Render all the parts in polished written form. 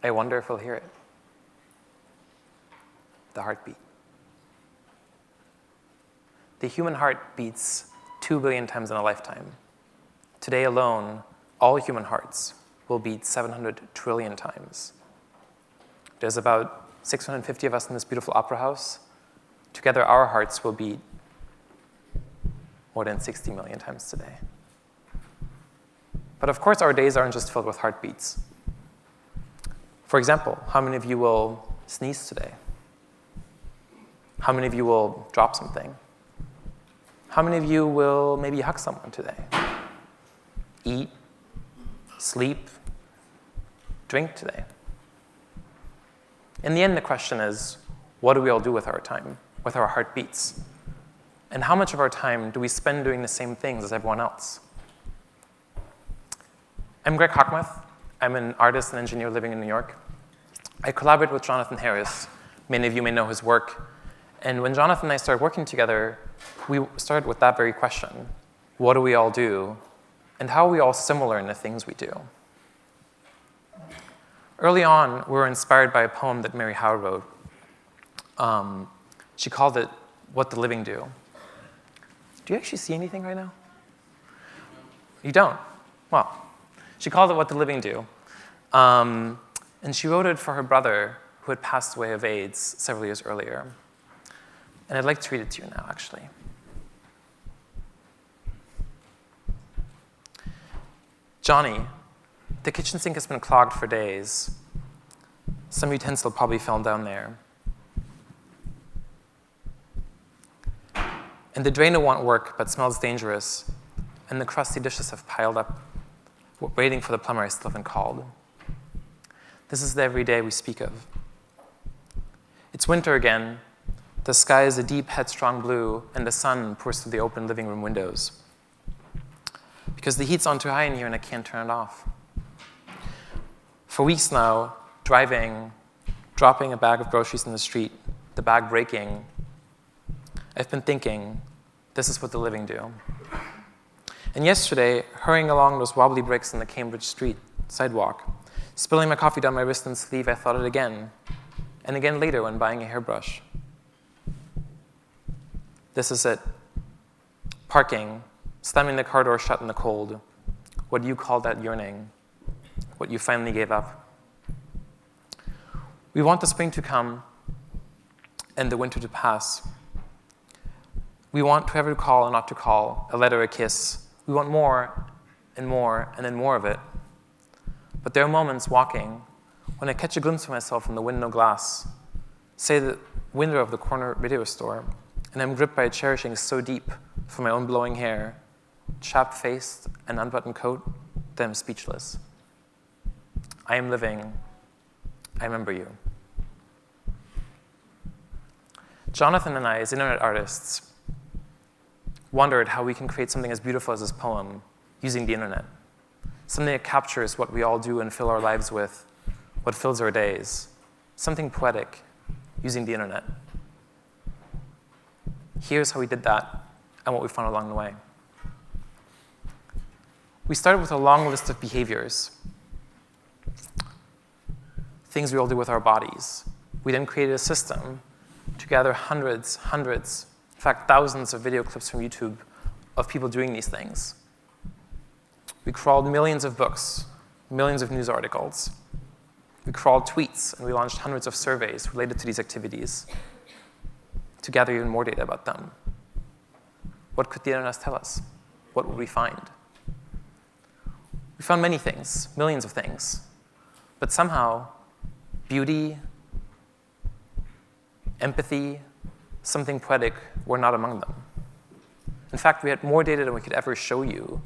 I wonder if we'll hear it. The heartbeat. The human heart beats 2 billion times in a lifetime. Today alone, all human hearts will beat 700 trillion times. There's about 650 of us in this beautiful opera house. Together, our hearts will beat more than 60 million times today. But of course, our days aren't just filled with heartbeats. For example, how many of you will sneeze today? How many of you will drop something? How many of you will maybe hug someone today? Eat, sleep, drink today? In the end, the question is, what do we all do with our time, with our heartbeats? And how much of our time do we spend doing the same things as everyone else? I'm Greg Hochmuth. I'm an artist and engineer living in New York. I collaborate with Jonathan Harris. Many of you may know his work. And when Jonathan and I started working together, we started with that very question. What do we all do? And how are we all similar in the things we do? Early on, we were inspired by a poem that Mary Howe wrote. She called it What the Living Do. Do you actually see anything right now? You don't? Well, she called it What the Living Do. And she wrote it for her brother, who had passed away of AIDS several years earlier. And I'd like to read it to you now, actually. Johnny, the kitchen sink has been clogged for days. Some utensil probably fell down there. And the drainer won't work, but smells dangerous. And the crusty dishes have piled up, waiting for the plumber I still haven't called. This is the everyday we speak of. It's winter again. The sky is a deep, headstrong blue, and the sun pours through the open living room windows. Because the heat's on too high in here and I can't turn it off. For weeks now, driving, dropping a bag of groceries in the street, the bag breaking, I've been thinking, this is what the living do. And yesterday, hurrying along those wobbly bricks on the Cambridge Street sidewalk, spilling my coffee down my wrist and sleeve, I thought it again, and again later when buying a hairbrush. This is it. Parking, slamming the car door shut in the cold. What you call that yearning. What you finally gave up. We want the spring to come and the winter to pass. We want whoever to call or not to call, a letter, a kiss. We want more and more and then more of it. But there are moments walking when I catch a glimpse of myself in the window glass, say the window of the corner video store, and I'm gripped by a cherishing so deep for my own blowing hair, chapped-faced and unbuttoned coat, that I'm speechless. I am living. I remember you. Jonathan and I, as internet artists, wondered how we can create something as beautiful as this poem using the internet. Something that captures what we all do and fill our lives with, what fills our days. Something poetic using the internet. Here's how we did that and what we found along the way. We started with a long list of behaviors, things we all do with our bodies. We then created a system to gather hundreds, in fact, thousands of video clips from YouTube of people doing these things. We crawled millions of books, millions of news articles. We crawled tweets, and we launched hundreds of surveys related to these activities to gather even more data about them. What could the internet tell us? What would we find? We found many things, millions of things. But somehow, beauty, empathy, something poetic were not among them. In fact, we had more data than we could ever show you,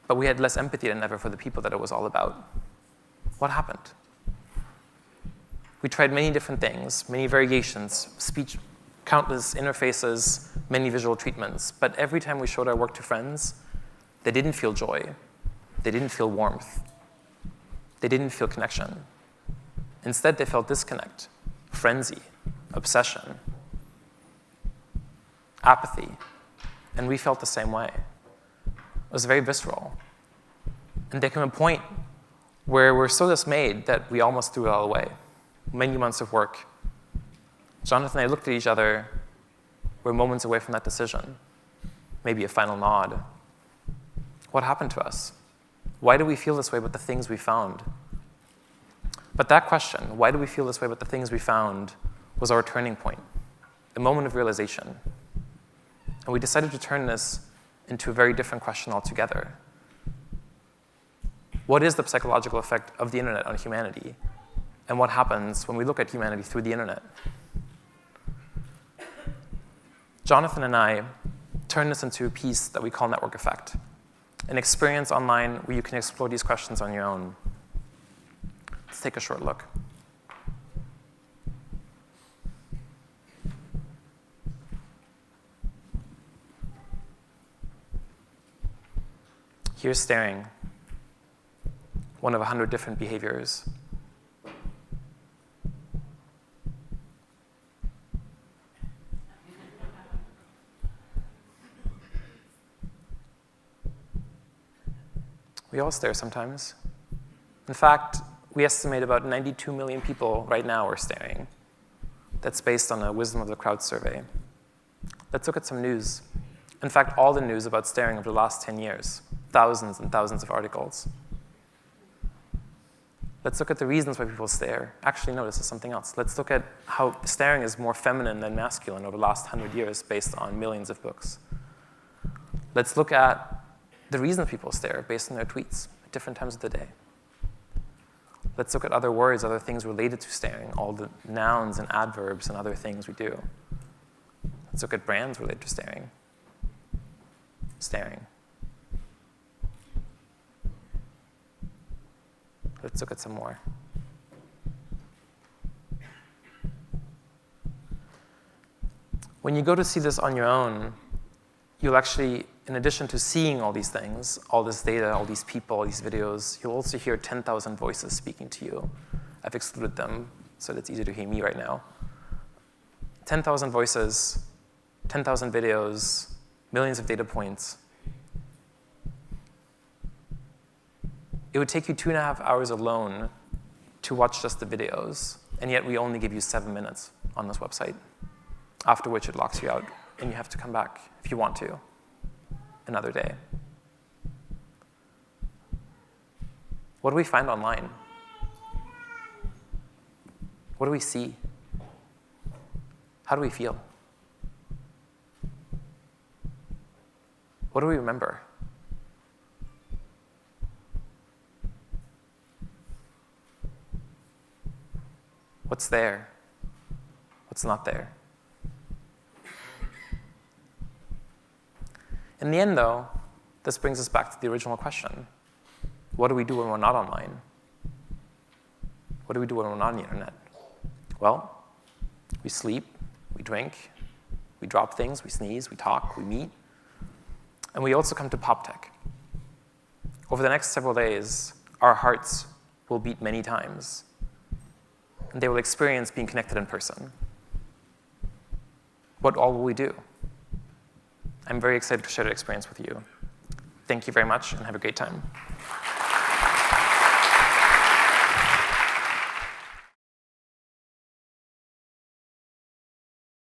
but we had less empathy than ever for the people that it was all about. What happened? We tried many different things, many variations, speech, countless interfaces, many visual treatments, but every time we showed our work to friends, they didn't feel joy. They didn't feel warmth. They didn't feel connection. Instead, they felt disconnect, frenzy, obsession, apathy, and we felt the same way. It was very visceral. And there came a point where we're so dismayed that we almost threw it all away. Many months of work. Jonathan and I looked at each other. We're moments away from that decision. Maybe a final nod. What happened to us? Why do we feel this way about the things we found? But that question, why do we feel this way about the things we found, was our turning point, a moment of realization. And we decided to turn this into a very different question altogether. What is the psychological effect of the internet on humanity? And what happens when we look at humanity through the internet? Jonathan and I turned this into a piece that we call Network Effect, an experience online where you can explore these questions on your own. Let's take a short look. Here's staring, one of 100 different behaviors. We all stare sometimes. In fact, we estimate about 92 million people right now are staring. That's based on a Wisdom of the Crowd survey. Let's look at some news. In fact, all the news about staring over the last 10 years. Thousands and thousands of articles. Let's look at the reasons why people stare. Actually, no, this is something else. Let's look at how staring is more feminine than masculine over the last 100 years based on millions of books. Let's look at the reason people stare based on their tweets at different times of the day. Let's look at other words, other things related to staring, all the nouns and adverbs and other things we do. Let's look at brands related to staring. Staring. Let's look at some more. When you go to see this on your own, you'll actually, in addition to seeing all these things, all this data, all these people, all these videos, you'll also hear 10,000 voices speaking to you. I've excluded them, so that it's easier to hear me right now. 10,000 voices, 10,000 videos, millions of data points. It would take you 2.5 hours alone to watch just the videos, and yet we only give you 7 minutes on this website, after which it locks you out, and you have to come back if you want to, another day. What do we find online? What do we see? How do we feel? What do we remember? What's there? What's not there? In the end, though, this brings us back to the original question. What do we do when we're not online? What do we do when we're not on the internet? Well, we sleep, we drink, we drop things, we sneeze, we talk, we meet, and we also come to PopTech. Over the next several days, our hearts will beat many times, and they will experience being connected in person. What all will we do? I'm very excited to share that experience with you. Thank you very much, and have a great time.